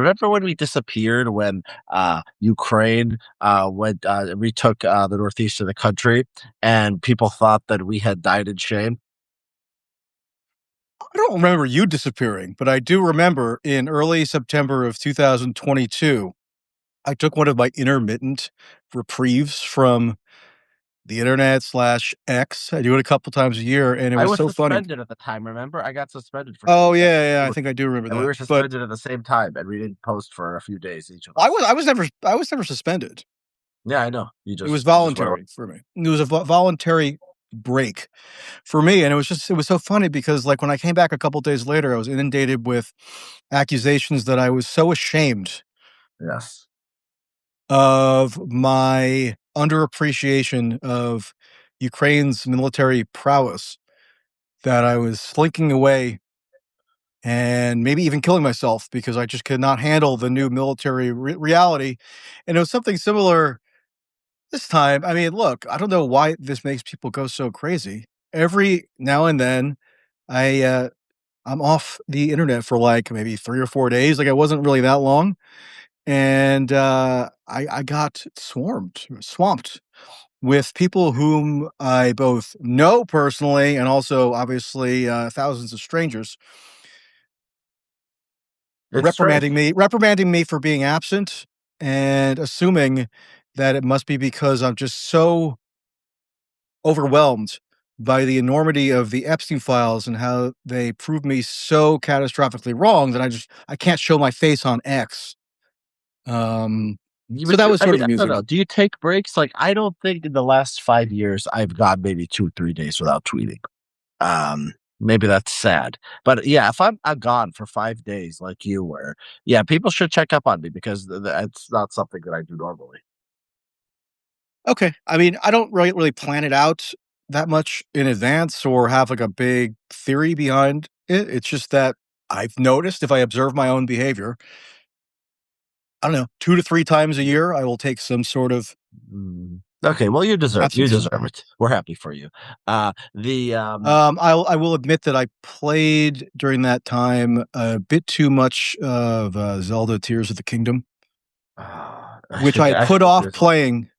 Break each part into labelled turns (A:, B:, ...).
A: remember when we disappeared when Ukraine retook the northeast of the country, and people thought that we had died in shame?
B: I don't remember you disappearing, but I do remember in early September of 2022, I took one of my intermittent reprieves from the internet slash X. I do it a couple times a year, and it
A: I
B: was
A: was
B: so funny.
A: suspended at the time. Remember, I got suspended for
B: Oh
A: 2 days,
B: yeah, I think I do remember
A: and we
B: that.
A: were
B: But
A: suspended at the same time, and we didn't post for a few days, each of
B: I
A: us.
B: was I was never I was never suspended.
A: Yeah, I know.
B: It was
A: You just went away.
B: voluntary for me. It was a voluntary break for me, and it was so funny because like when I came back a couple days later, I was inundated with accusations that I was so ashamed
A: Yes,
B: of my underappreciation of Ukraine's military prowess that I was slinking away and maybe even killing myself because I just could not handle the new military reality. And it was something similar this time. I mean, look, I don't know why this makes people go so crazy. Every now and then, I I'm off the internet for like maybe 3 or 4 days. Like it wasn't really that long, and I got swamped with people whom I both know personally and also obviously thousands of strangers
A: it's strange.
B: reprimanding me for being absent and assuming that it must be because I'm just so overwhelmed by the enormity of the Epstein files and how they proved me so catastrophically wrong that I can't show my face on X. Um, so
A: But
B: that
A: you,
B: was
A: I
B: sort
A: mean,
B: of
A: I don't
B: amusing.
A: know. Do you take breaks? Like, I don't think in the last 5 years I've gone maybe 2, 3 days without tweeting. Maybe that's sad, but yeah, if I'm gone for 5 days like you were, yeah, people should check up on me because that's not something that I do normally.
B: Okay. I mean, I don't really plan it out that much in advance or have like a big theory behind it. It's just that I've noticed if I observe my own behavior, I don't know, 2 to 3 times a year, I will take some sort of
A: Okay, well, you
B: absence.
A: deserve it. We're happy for you. The
B: I will admit that I played during that time a bit too much of Zelda Tears of the Kingdom, which I had
A: I
B: put
A: think
B: off
A: there's
B: playing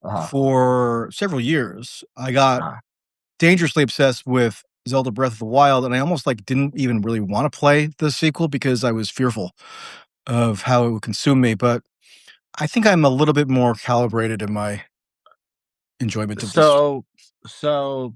A: uh,
B: for several years. I got
A: uh,
B: dangerously obsessed with Zelda Breath of the Wild, and I almost like didn't even really want to play the sequel because I was fearful of how it would consume me. But I think I'm a little bit more calibrated in my enjoyment of this.
A: so so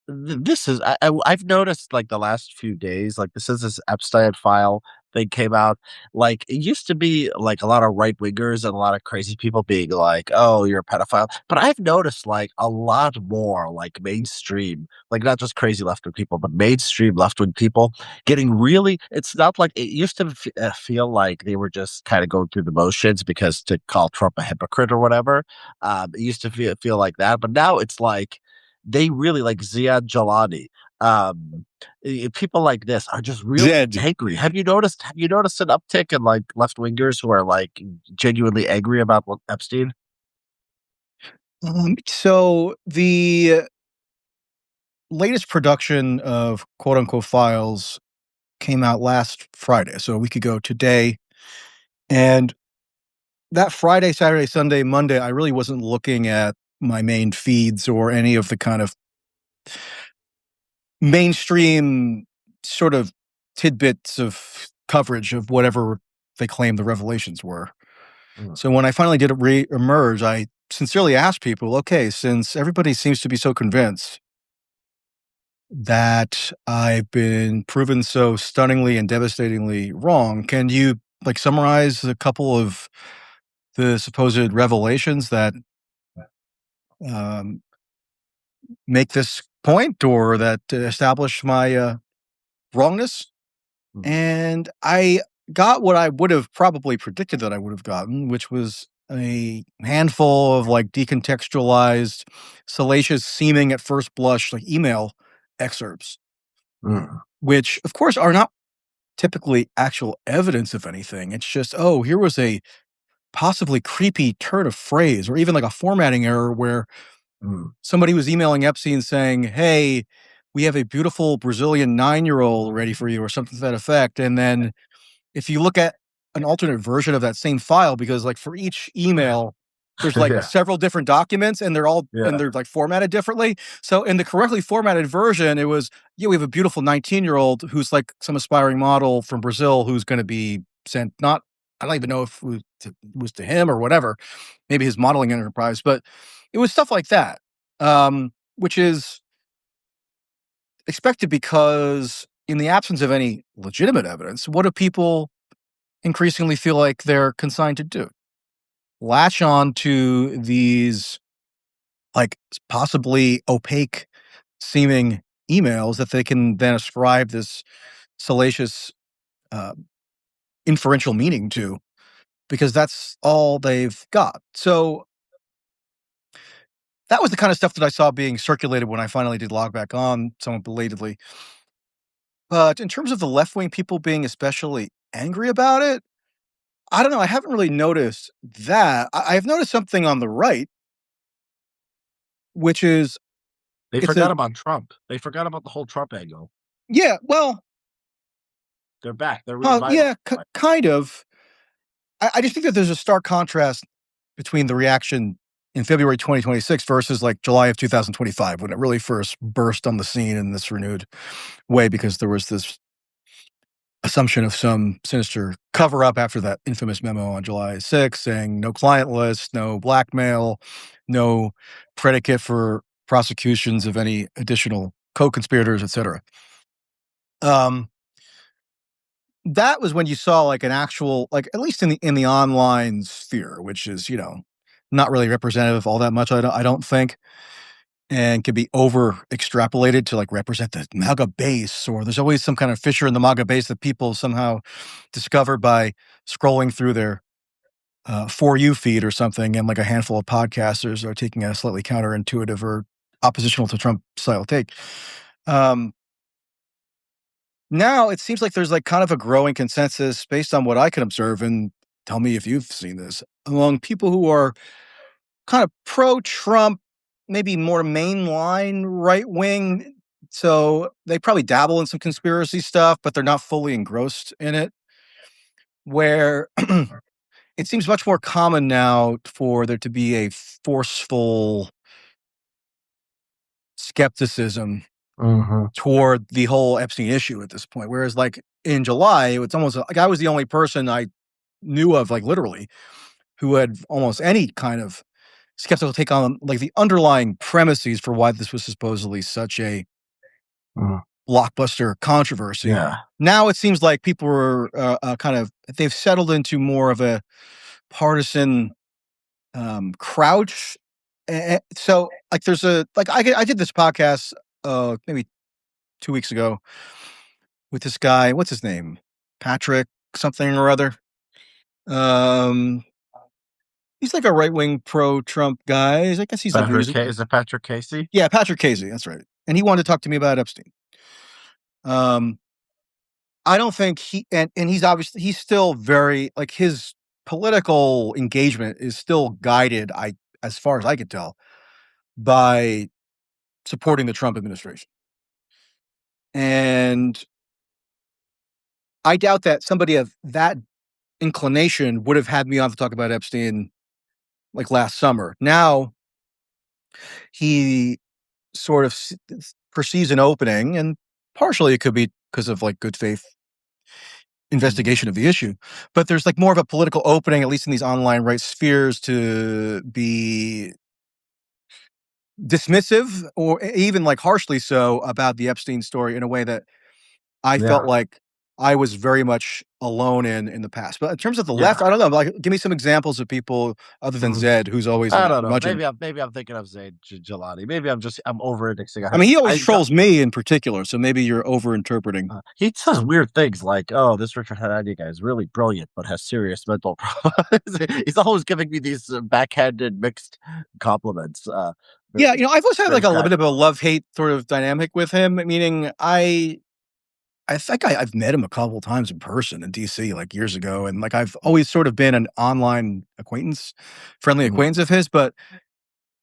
A: this is I've noticed like the last few days, like this is this Epstein file thing came out. Like it used to be like a lot of right wingers and a lot of crazy people being like, "Oh, you're a pedophile," but I've noticed like a lot more like mainstream, like not just crazy left wing people, but mainstream left wing people getting really. It's not like it used to feel like they were just kind of going through the motions because to call Trump a hypocrite or whatever. It used to feel like that, but now it's like they really like Ziad Jalani. People like this are just really
B: Zed.
A: angry. Have you noticed an uptick in like left wingers who are like genuinely angry about Epstein?
B: So the latest production of quote unquote files came out last Friday, so a week ago today. And that Friday, Saturday, Sunday, Monday, I really wasn't looking at my main feeds or any of the kind of mainstream sort of tidbits of coverage of whatever they claim the revelations were.
A: Mm.
B: So when I finally did emerge, I sincerely asked people, okay, since everybody seems to be so convinced that I've been proven so stunningly and devastatingly wrong, can you like summarize a couple of the supposed revelations that um, make this point or that establish my wrongness?
A: Mm.
B: And I got what I would have probably predicted that I would have gotten, which was a handful of like decontextualized, salacious seeming at first blush like email excerpts,
A: Mm.
B: which of course are not typically actual evidence of anything. It's just, oh, here was a possibly creepy turn of phrase or even like a formatting error where
A: Mm.
B: somebody was emailing Epstein saying, hey, we have a beautiful Brazilian 9-year-old ready for you or something to that effect. And then if you look at an alternate version of that same file because like for each email, there's like
A: Yeah,
B: several different documents and
A: yeah.
B: they're like formatted differently. So in the correctly formatted version, it was, yeah, we have a beautiful 19-year-old who's like some aspiring model from Brazil who's going to be sent not, I don't even know if was to him or whatever, maybe his modeling enterprise, but it was stuff like that, which is expected because in the absence of any legitimate evidence, what do people increasingly feel like they're consigned to do? Latch on to these like possibly opaque seeming emails that they can then ascribe this salacious uh, inferential meaning to because that's all they've got. So that was the kind of stuff that I saw being circulated when I finally did log back on somewhat belatedly. But in terms of the left wing people being especially angry about it, I don't know. I haven't really noticed that. I've noticed something on the right, which is
A: They
B: it's a
A: forgot about Trump. They forgot about the whole Trump angle.
B: yeah, well,
A: They're back. They're reviving.
B: yeah, kind of. I just think that there's a stark contrast between the reaction in February 2026 versus like July of 2025 when it really first burst on the scene in this renewed way because there was this assumption of some sinister cover up after that infamous memo on July 6th saying no client list, no blackmail, no predicate for prosecutions of any additional co-conspirators, etc. Um, that was when you saw like an actual, like at least in the online sphere, which is not really representative all that much. I don't think, and can be over extrapolated to like represent the MAGA base, or there's always some kind of fissure in the MAGA base that people somehow discover by scrolling through their For You feed or something, and like a handful of podcasters are taking a slightly counterintuitive or oppositional to Trump style take. Um, Now it seems like there's like kind of a growing consensus based on what I can observe, and tell me if you've seen this among people who are kind of pro Trump, maybe more mainline right wing. So they probably dabble in some conspiracy stuff, but they're not fully engrossed in it. Where it seems much more common now for there to be a forceful skepticism
A: Mhm.
B: toward the whole Epstein issue at this point. Whereas, like in July, it's almost like I was the only person I knew of, like literally, who had almost any kind of skeptical take on like the underlying premises for why this was supposedly such a
A: Mhm.
B: blockbuster controversy.
A: Yeah.
B: Now it seems like people are kind of they've settled into more of a partisan crouch. So like there's a like I did this podcast maybe 2 weeks ago with this guy. What's his name? Patrick something or other. Um, he's like a right wing pro Trump guy. I guess he's like
A: Patrick
B: music.
A: Ca is it Patrick Casey?
B: Yeah, Patrick Casey. That's right. And he wanted to talk to me about Epstein. Um, I don't think and he's obviously he's still very like his political engagement is still guided. As far as I could tell by supporting the Trump administration. And I doubt that somebody of that inclination would have had me on to talk about Epstein like last summer. Now he sort of perceives an opening, and partially it could be because of like good faith
A: Mhm.
B: investigation of the issue. But there's like more of a political opening, at least in these online right spheres, to be dismissive or even like harshly so about the Epstein story in a way that I felt
A: Yeah.
B: like I was very much alone in the past. But in terms of the left,
A: Yeah.
B: I don't know. Like, give me some examples of people other than
A: Mhm.
B: Zed, who's always
A: I
B: like
A: don't know.
B: nudging.
A: Maybe I'm thinking of Zayd Jelani. Maybe I'm over indexing on
B: I
A: him.
B: mean, he always
A: I got
B: trolls me in particular, so maybe you're over interpreting.
A: he says weird things like, "Oh, this Richard Haddadi guy is really brilliant, but has serious mental problems." He's always giving me these backhanded, mixed compliments.
B: Yeah, I've always had like
A: Strange
B: a little
A: guy.
B: bit of a love hate sort of dynamic with him. Meaning, I think I've met him a couple times in person in DC like years ago, and like I've always sort of been an online acquaintance, friendly
A: Mhm.
B: acquaintance of his, but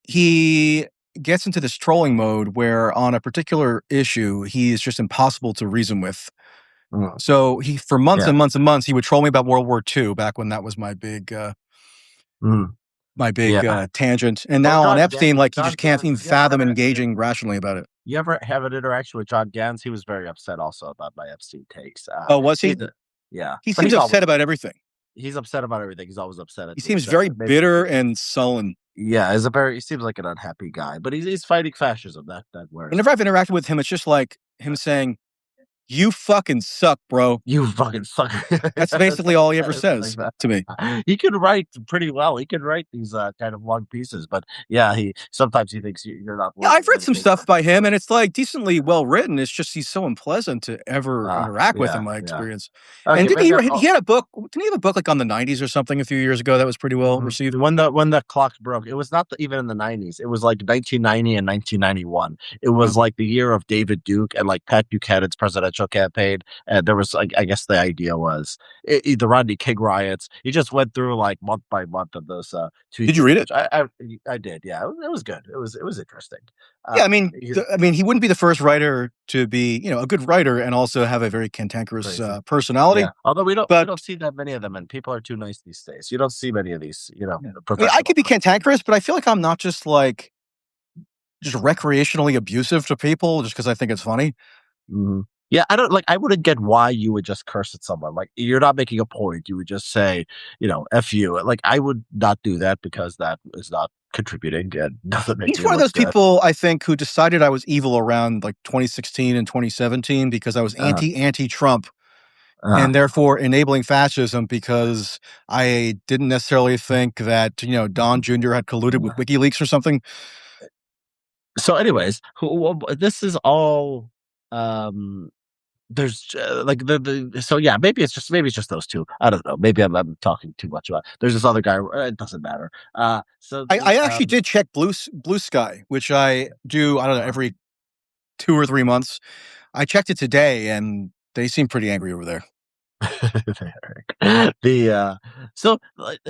B: he gets into this trolling mode where on a particular issue he is just impossible to reason with
A: Mm,
B: So he for months
A: yeah.
B: and months and months, he would troll me about World War II back when that was
A: Mm,
B: my big,
A: yeah.
B: tangent, and
A: Well,
B: now on Epstein, like, you
A: John
B: just can't even
A: Gans, you ever
B: fathom
A: have an
B: engaging rationally about it.
A: you ever have an interaction with John Gans? He was very upset also about my Epstein takes.
B: Oh, was
A: He's
B: he?
A: a yeah,
B: He
A: but
B: seems upset about everything.
A: he's upset about everything. He's always upset at
B: He
A: me.
B: seems
A: So
B: very
A: maybe
B: bitter and sullen.
A: yeah, he seems like an unhappy guy, but he's fighting fascism. That wears
B: Whenever I've interacted with him, it's just like him saying, "You fucking suck, bro."
A: you fucking suck.
B: That's
A: It's
B: basically
A: like
B: all he ever
A: that. It's like
B: says
A: that.
B: to me.
A: He can write pretty well. He can write these kind of long pieces, but yeah, he sometimes he thinks you're not
B: Yeah,
A: worth
B: I've read some
A: anything.
B: stuff by him, and it's, like, decently well written. It's just he's so unpleasant to ever interact with in
A: Yeah,
B: my
A: yeah.
B: experience. And
A: Okay,
B: didn't
A: maybe
B: he had a book didn't he have a book, like, on the '90s or something a few years ago that was pretty well
A: mhm.
B: received?
A: When the clocks broke, it was not even in the 90s. It was like 1990 and 1991. It
B: Uh,
A: was like the year of David Duke and like Pat Buchanan's presidential campaign. And there was like, I guess the idea was the Rodney King riots. He just went through like month by month of those
B: did you
A: tweets,
B: read it?
A: which I did. Yeah, it was good. It was interesting.
B: Yeah,
A: Uh,
B: I mean,
A: he's
B: he wouldn't be the first writer to be, a good writer and also have a very cantankerous,
A: crazy. Yeah.
B: personality,
A: Although we
B: but
A: don't see that many of them, and people are too nice these days. You don't see many of these,
B: yeah. I mean, I
A: professional.
B: could be cantankerous, but I feel like I'm not just, like, just recreationally abusive to people just because I think it's funny.
A: Mhm. Yeah, I don't like, I wouldn't get why you would just curse at someone. Like, you're not making a point. You would just say, "F you." Like, I would not do that because that is not contributing and doesn't make
B: He's
A: me
B: one of
A: look
B: those
A: good.
B: people, I think, who decided I was evil around, like, 2016 and 2017 because I was
A: Uh-huh,
B: anti-Trump
A: uh-huh.
B: and therefore enabling fascism because I didn't necessarily think that, Don Jr. had colluded with WikiLeaks or something.
A: So anyways, this is all, um there's, like, so yeah, maybe it's just those 2. I don't know. Maybe I'm talking too much about there's this other guy, it doesn't matter. So
B: I actually did check Blue Sky, which I do, I don't know,
A: uh
B: every 2 or 3 months. I checked it today, and they seem pretty angry over there.
A: the so like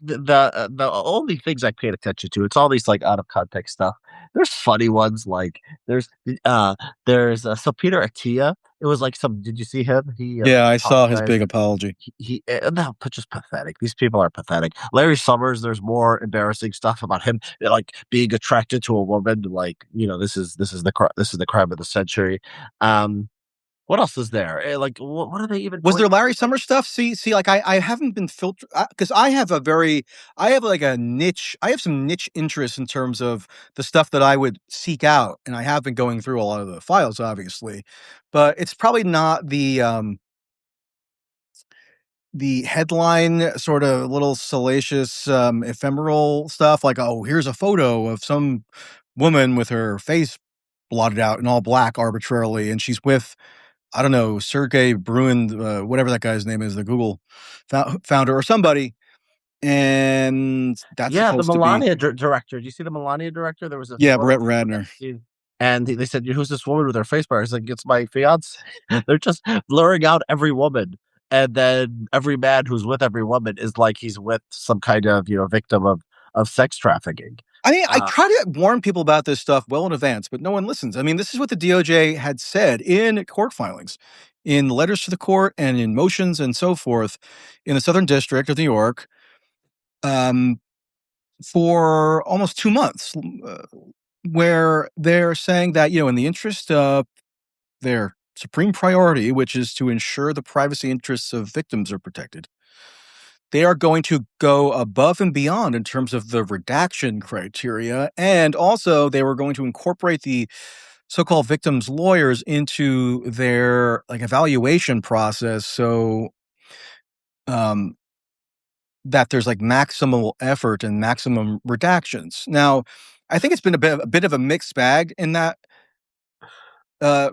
A: the only things I paid attention to, it's all these like out of context stuff. There's funny ones like uh so Peter Attia. It was like some. Did you see him? He
B: Yeah, I saw his
A: apologized.
B: big apology.
A: No, but just pathetic. These people are pathetic. Larry Summers. There's more embarrassing stuff about him, like being attracted to a woman. Like, this is the crime of the century. Um, what else is there? Like, what are they even
B: Was there
A: pointing
B: Larry
A: to? Like,
B: Summers stuff? See, like, I haven't been filtered because I have, like, a niche I have some niche interests in terms of the stuff that I would seek out, and I have been going through a lot of the files, obviously, but it's probably not the headline sort of little salacious, ephemeral stuff like, "Oh, here's a photo of some woman with her face blotted out in all black arbitrarily, and she's with, I don't know, Sergey Brin, whatever that guy's name is, the Google founder or somebody, and that's
A: yeah, the
B: supposed to be."
A: Melania director. Do you see the Melania director? There was a
B: Yeah,
A: photo
B: Brett
A: of her with
B: Ratner.
A: Epstein, and they said, "Who's this woman with her face bar?" He's like, "It's my fiance." They're just blurring out every woman, and then every man who's with every woman is like he's with some kind of victim of sex trafficking.
B: I mean, I
A: Uh,
B: try to warn people about this stuff well in advance, but no one listens. I mean, this is what the DOJ had said in court filings, in letters to the court and in motions and so forth in the Southern District of New York, um, for almost 2 months, where they're saying that, in the interest of their supreme priority, which is to ensure the privacy interests of victims are protected, they are going to go above and beyond in terms of the redaction criteria. And also, they were going to incorporate the so-called victims' lawyers into their like evaluation process, so um, that there's like maximal effort and maximum redactions. Now, I think it's been a bit of a mixed bag in that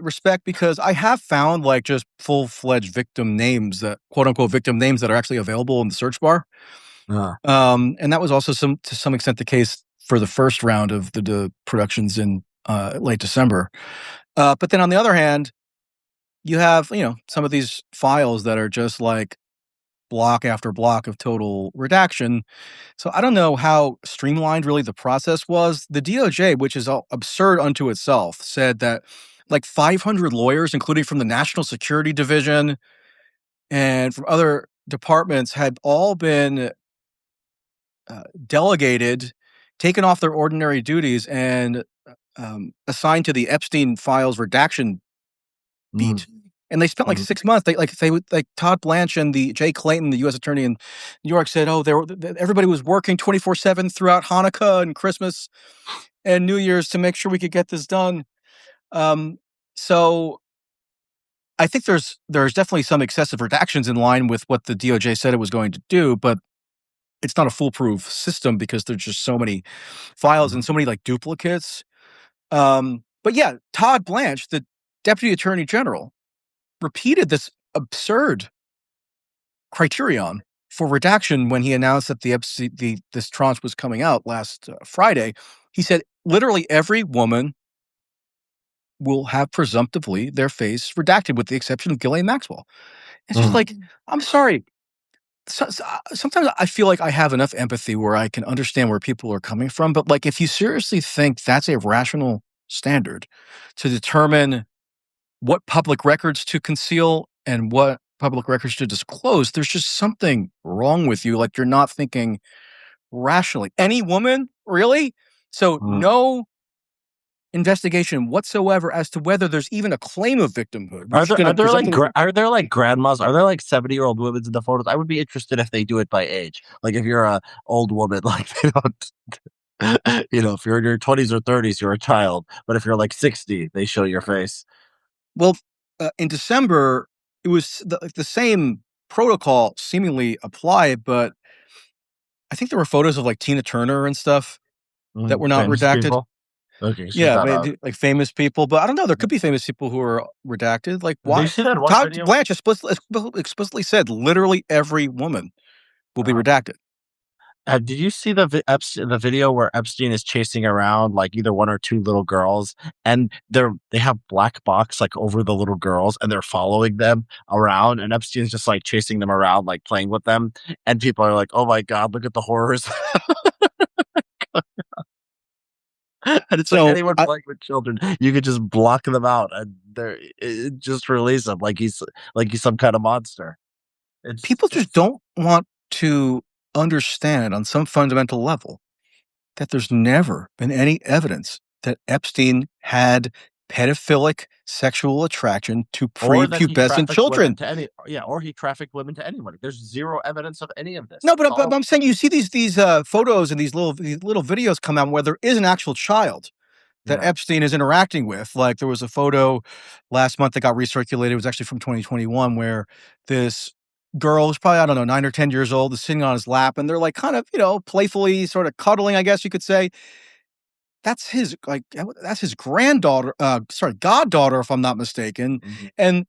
B: respect because I have found like just full-fledged victim names that quote unquote victim names that are actually available in the search bar.
A: uh,
B: And that was also to some extent the case for the first round of the productions in late December. But then on the other hand, you have some of these files that are just like block after block of total redaction. So I don't know how streamlined really the process was. The DOJ, which is absurd unto itself, said that like 500 lawyers, including from the National Security Division and from other departments, had all been delegated, taken off their ordinary duties, and assigned to the Epstein files redaction
A: Mm,
B: beat. And they spent like
A: mhm,
B: 6 months. They would like Todd Blanche and the Jay Clayton, the U.S. attorney in New York, said, "Oh, everybody was working 24/7 throughout Hanukkah and Christmas and New Year's to make sure we could get this done." Um, so I think there's definitely some excessive redactions in line with what the DOJ said it was going to do, but it's not a foolproof system because there's just so many files
A: mhm.
B: and so many like duplicates. But yeah, Todd Blanche, the deputy attorney general, repeated this absurd criterion for redaction when he announced that this tranche was coming out last Friday. He said literally every woman will have presumptively their face redacted, with the exception of Ghislaine Maxwell. It's just
A: Mm.
B: like, I'm sorry. Sometimes I feel like I have enough empathy where I can understand where people are coming from, but like if you seriously think that's a rational standard to determine what public records to conceal and what public records to disclose, there's just something wrong with you. Like you're not thinking rationally. Any woman, really? So
A: Mm.
B: no investigation whatsoever as to whether there's even a claim of victimhood. We're
A: Are
B: just
A: there
B: going
A: are
B: to
A: there like
B: presumptively.
A: are there like grandmas? Are there like 70-year-old women in the photos? I would be interested if they do it by age. Like if you're a old woman, like they don't. If you're in your 20s or 30s, you're a child. But if you're like 60, they show your face.
B: Well, in December, it was the same protocol seemingly applied, but I think there were photos of like Tina Turner and stuff that
A: Mm,
B: were not
A: famous
B: redacted.
A: people. Okay, she's
B: Yeah,
A: not out.
B: like famous people, but I don't know. There could be famous people who are redacted. Like,
A: Do you
B: why?
A: see that one
B: Todd
A: video?
B: Blanche explicitly said literally every woman will be
A: Uh,
B: redacted.
A: did you see the video where Epstein is chasing around like either one or two little girls, and they have black box like over the little girls, and they're following them around, and Epstein's just like chasing them around, like playing with them, and people are like, "Oh my god, look at the horrors!" And it's like
B: So
A: anyone playing with children, you could just block them out, and just release him like he's some kind of monster. It's
B: people just
A: it's
B: don't want to understand on some fundamental level that there's never been any evidence that Epstein had pedophilic sexual attraction to
A: or that he
B: prepubescent
A: trafficked women
B: children.
A: to any yeah, or he trafficked women to anybody. There's zero evidence of any of this.
B: No,
A: It's
B: but
A: all
B: I'm saying you see these photos and these little videos come out where there is an actual child that
A: yeah.
B: Epstein is interacting with. Like there was a photo last month that got recirculated. It was actually from 2021 where this girl was probably, I don't know, 9 or 10 years old, is sitting on his lap and they're like kind of, playfully sort of cuddling, I guess you could say. That's his granddaughter, sorry, goddaughter, if I'm not mistaken.
A: Mhm,
B: And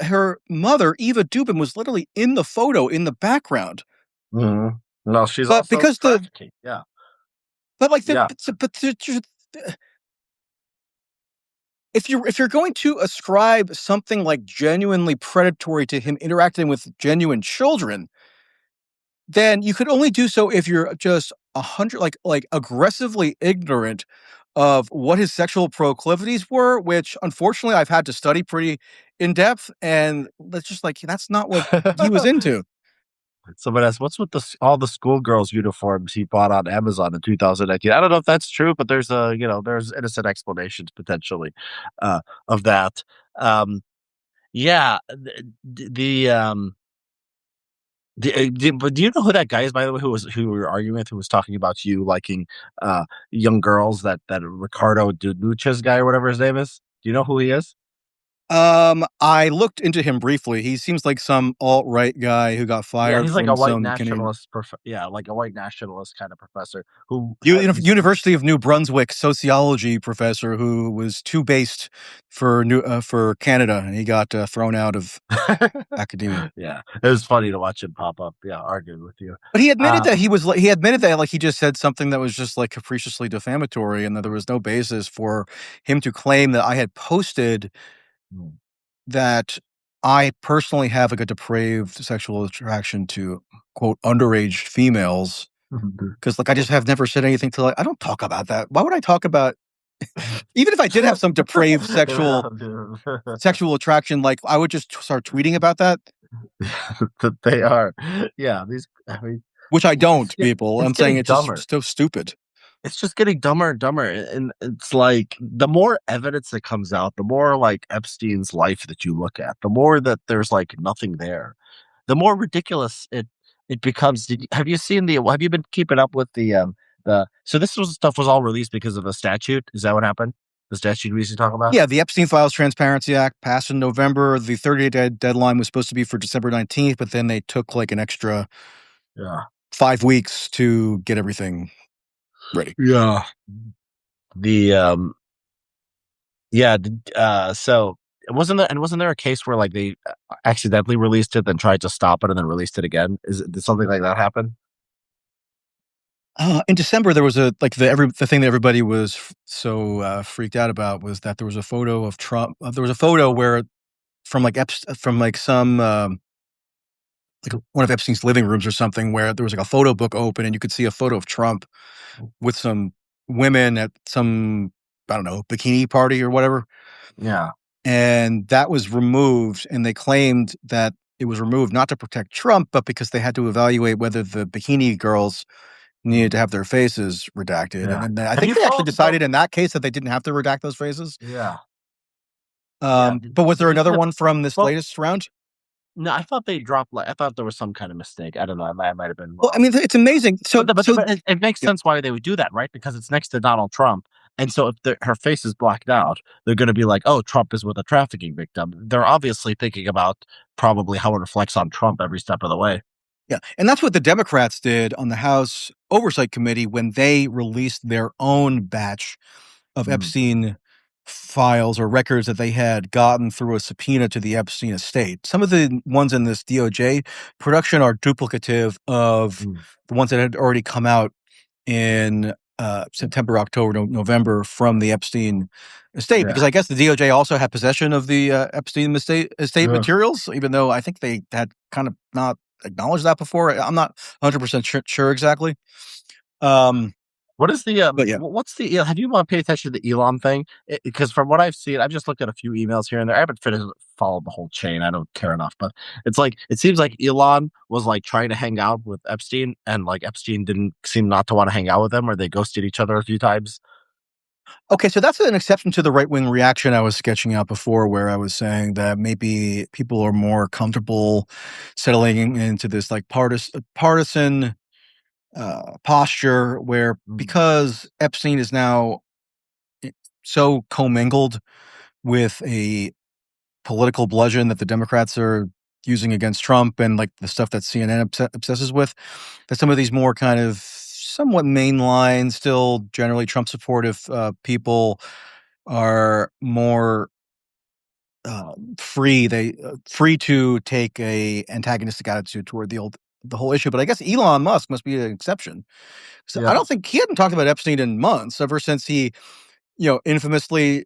B: her mother, Eva Dubin, was literally in the photo in the background.
A: mhm. No, she's
B: But
A: also
B: because the
A: trafficking. Yeah,
B: but like the
A: yeah.
B: if you're going to ascribe something like genuinely predatory to him interacting with genuine children, then you could only do so if you're just 100 like aggressively ignorant of what his sexual proclivities were, which unfortunately I've had to study pretty in depth, and that's just like that's not what he was into.
A: Someone asked, "What's with all the schoolgirls' uniforms he bought on Amazon in 2019?" I don't know if that's true, but there's innocent explanations potentially of that. Um, yeah, but do you know who that guy is, by the way, who we were arguing with, who was talking about you liking young girls? That Ricardo Dunuches guy or whatever his name is. Do you know who he is?
B: I looked into him briefly. He seems like some alt-right guy who got
A: Yeah,
B: fired
A: he's like a
B: from
A: white
B: some Canadian
A: nationalist. Yeah, like a white nationalist kind of professor who he's
B: University of New Brunswick sociology professor who was too based for Canada, and he got thrown out of academia.
A: yeah, it was funny to watch him pop up. Yeah, arguing with you.
B: But he admitted that
A: Um,
B: he admitted that like he just said something that was just like capriciously defamatory, and that there was no basis for him to claim that I had posted
A: mm,
B: that I personally have like a depraved sexual attraction to quote underage females. Because like I just have never said anything to like I don't talk about that. Why would I talk about Even if I did have some depraved
A: Yeah, dude.
B: sexual attraction, like I would just start tweeting about that,
A: That they are. Yeah, these I mean,
B: which I
A: it's
B: don't,
A: get
B: people.
A: it's
B: I'm saying
A: getting
B: it's just
A: dumber.
B: so stupid.
A: It's just getting dumber and dumber, and it's like, the more evidence that comes out, the more, like, Epstein's life that you look at, the more that there's, like, nothing there, the more ridiculous it becomes. Have you seen have you been keeping up with the so this was stuff was all released because of a statute, is that what happened? The statute we used to talk about?
B: Yeah, the Epstein Files Transparency Act passed in November. The 30-day deadline was supposed to be for December 19th, but then they took like an extra
A: Yeah.
B: 5 weeks to get everything ready.
A: Yeah. The, yeah, so wasn't there a case where, like, they accidentally released it, then tried to stop it, and then released it again? Did something like that happen?
B: In December, there was the thing that everybody was freaked out about was that there was a photo of Trump. There was a photo where from like some like one of Epstein's living rooms or something, where there was like a photo book open, and you could see a photo of Trump with some women at some, I don't know, bikini party or whatever.
A: Yeah.
B: And that was removed, and they claimed that it was removed not to protect Trump, but because they had to evaluate whether the bikini girls needed to
A: Mhm.
B: have their faces redacted. And
A: Yeah.
B: then I
A: Have
B: think
A: you
B: they actually
A: followed the
B: decided in that case that they didn't have to redact those faces.
A: Yeah. Yeah,
B: But was there
A: did
B: another
A: the
B: one from this
A: well,
B: latest round?
A: no, I thought they dropped, like, I thought there was some kind of mistake, I don't know, I might have been
B: Well, I
A: wrong.
B: mean, it's amazing.
A: But it makes
B: Yeah,
A: sense why they would do that, right? Because it's next to Donald Trump, and so if her face is blacked out, they're gonna be like, "Oh, Trump is with a trafficking victim." They're obviously thinking about probably how it reflects on Trump every step of the way.
B: yeah, and that's what the Democrats did on the House Oversight Committee when they released their own batch of
A: Mm,
B: Epstein files or records that they had gotten through a subpoena to the Epstein estate. Some of the ones in this DOJ production are duplicative of
A: mm,
B: the ones that had already come out in September, October, November from the Epstein estate,
A: yeah.
B: because I guess the DOJ also had possession of the Epstein estate
A: Ugh.
B: materials, even though I think they had kind of not acknowledged that before. I'm not 100% sure exactly. Um,
A: What is the,
B: but yeah.
A: what's the have you, paid attention to the Elon thing? Because from what I've seen, I've just looked at a few emails here and there. I haven't followed the whole chain. I don't care enough, but it's like it seems like Elon was, like, trying to hang out with Epstein, and, like, Epstein didn't seem not to wanna hang out with him, or they ghosted each other a few times.
B: Okay, so that's an exception to the right wing reaction I was sketching out before, where I was saying that maybe people are more comfortable settling into this like partisan posture, where
A: Mm,
B: because Epstein is now i- so commingled with a political bludgeon that the Democrats are using against Trump and like the stuff that CNN obsesses with, that some of these more kind of somewhat mainline, still generally Trump supportive people are more free to take a antagonistic attitude toward the whole issue. But I guess Elon Musk must be an exception. So I
A: yeah.
B: don't think he hadn't talked about Epstein in months, ever since he, infamously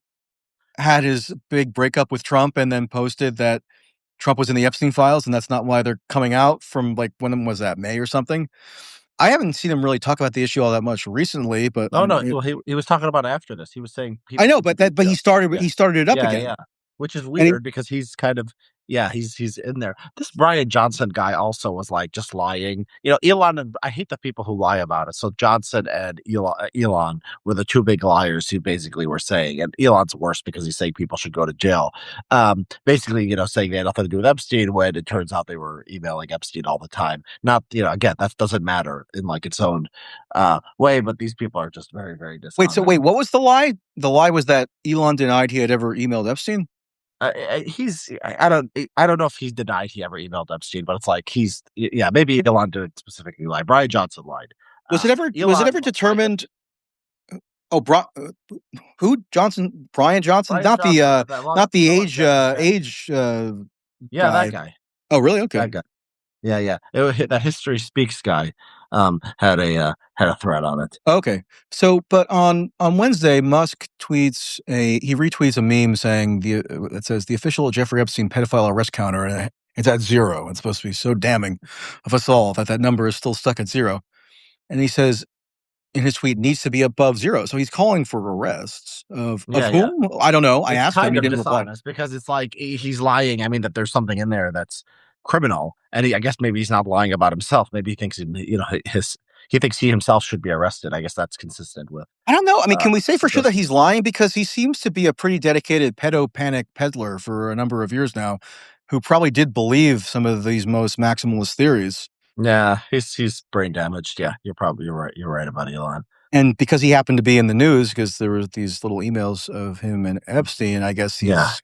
B: had his big breakup with Trump and then posted that Trump was in the Epstein files, and that's not why they're coming out from like when was that, May or something? I haven't seen him really talk about the issue all that much recently, but
A: No, no, well, he was talking about after this. He was saying
B: I
A: people
B: know,
A: should
B: but
A: keep,
B: he started
A: yeah.
B: it up
A: Yeah,
B: again,
A: yeah, which is
B: and he
A: weird because he's kind of, yeah, he's in there. This Brian Johnson guy also was, like, just lying. Elon, and I hate the people who lie about it. So Johnson and Elon were the 2 big liars who basically were saying, and Elon's worse because he's saying people should go to jail. Basically, saying they had nothing to do with Epstein when it turns out they were emailing Epstein all the time. Not, again, that doesn't matter in, like, its own, way, but these people are just very, very
B: wait,
A: dishonest.
B: what was the lie? The lie was that Elon denied he had ever emailed Epstein?
A: I don't know if he's denied he ever emailed Epstein, but it's like yeah, maybe Elon didn't specifically lie. Brian Johnson lied.
B: Was it
A: Elon
B: ever
A: lied.
B: determined oh, who? Johnson, Brian Johnson?
A: Brian Johnson,
B: Not the
A: the longevity guy.
B: age
A: Yeah, that
B: guy.
A: guy.
B: Oh, really? Okay.
A: That guy. Yeah, yeah. That History Speaks guy had a thread on it.
B: Okay. So, but on Wednesday, Musk he retweets a meme saying that says the official Jeffrey Epstein pedophile arrest counter, and it's at 0. It's supposed to be so damning of us all that number is still stuck at 0. And he says in his tweet needs to be above 0. So he's calling for arrests of
A: Yeah, yeah.
B: whom? I don't know. I
A: It's
B: asked him.
A: kind
B: He
A: of
B: didn't reply.
A: dishonest because it's like he's lying. I mean, that there's something in there that's criminal, and I guess maybe he's not lying about himself. Maybe he thinks his he thinks he himself should be arrested. I guess that's consistent with
B: I don't know. I mean, can we say for sure that
A: those.
B: he's lying? Because he seems to be a pretty dedicated pedo panic peddler for a number of years now, who probably did believe some of these most maximalist theories.
A: Yeah, he's brain damaged. Yeah, you're right. You're right about Elon.
B: And because he happened to be in the news, because there were these little emails of him and Epstein, I guess
A: Yeah.
B: he's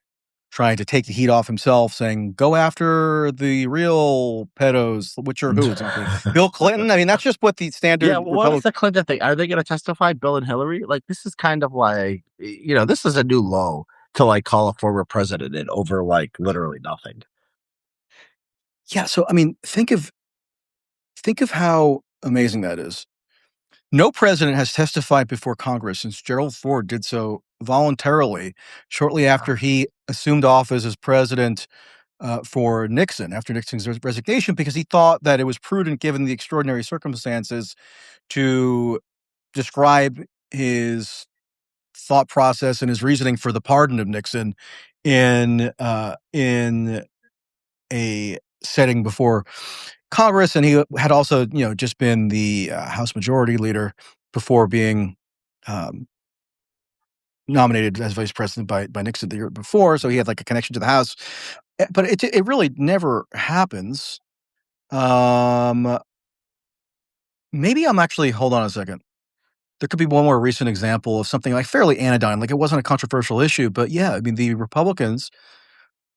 B: trying to take the heat off himself, saying, "Go after the real pedos," which are who exactly? Bill Clinton? I mean, that's just what the
A: Yeah,
B: standard
A: well, what was
B: Republican.
A: the Clinton thing? Are they going to testify, Bill and Hillary? Like, this is kind of like, this is a new low to like call a former president in over like literally nothing.
B: Yeah, so I mean, think of how amazing that is. No president has testified before Congress since Gerald Ford did so voluntarily shortly
A: Yeah.
B: after he assumed office as president for Nixon, after Nixon's resignation, because he thought that it was prudent, given the extraordinary circumstances, to describe his thought process and his reasoning for the pardon of Nixon in a setting before Congress, and he had also, just been the House Majority Leader before being um, nominated as Vice President by Nixon the year before. So he had like a connection to the House, but it really never happens. Um, Maybe I'm actually. Hold on a second. There could be one more recent example of something like fairly anodyne, like it wasn't a controversial issue, but yeah, I mean the Republicans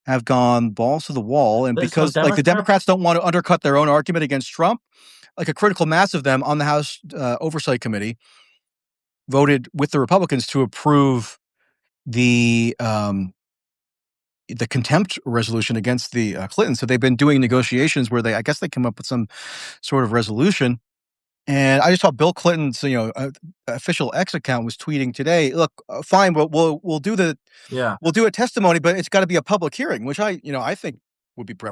B: have gone balls to the wall, and
A: So
B: because like the
A: Democrats,
B: Democrats don't want to undercut their own argument against Trump, like a critical mass of them on the House Oversight Committee voted with the Republicans to approve the um, the contempt resolution against the Clintons. So they've been doing negotiations where I guess they come up with some sort of resolution. And I just saw Bill Clinton's, official X account was tweeting today. Look, fine, but we'll do
A: yeah.
B: we'll do a testimony, but it's got to be a public hearing, which I think would be preferable.